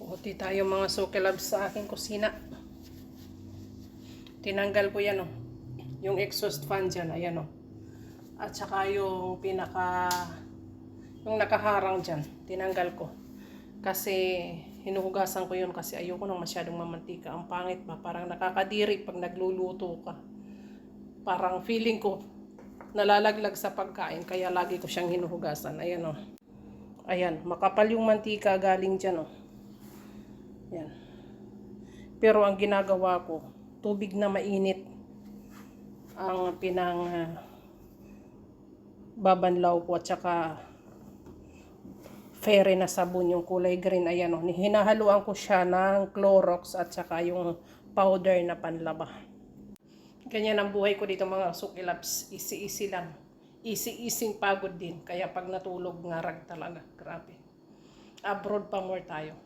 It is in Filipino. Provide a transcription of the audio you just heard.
Buti tayo mga suki loves sa aking kusina. Tinanggal ko yan, oh. Yung exhaust fan dyan, ayan, oh. At saka yung yung nakaharang dyan, tinanggal ko. Kasi hinuhugasan ko yun kasi ayoko nang masyadong mamantika. Ang pangit ba? Parang nakakadiri pag nagluluto ka. Parang feeling ko nalalaglag sa pagkain, kaya lagi ko siyang hinuhugasan. Ayan, oh. Ayan, makapal yung mantika galing dyan, oh. Ayan. Pero ang ginagawa ko, tubig na mainit ang babanlaw ko, at saka fairy na sabon, yung kulay green. Ayan, oh. Hinahaluan ko siya ng Clorox at saka yung powder na panlaba. Ganyan ang buhay ko dito mga suki loves. Easy lang. Easy pagod din. Kaya pag natulog, ngarag talaga. Grabe. Abroad pa more tayo.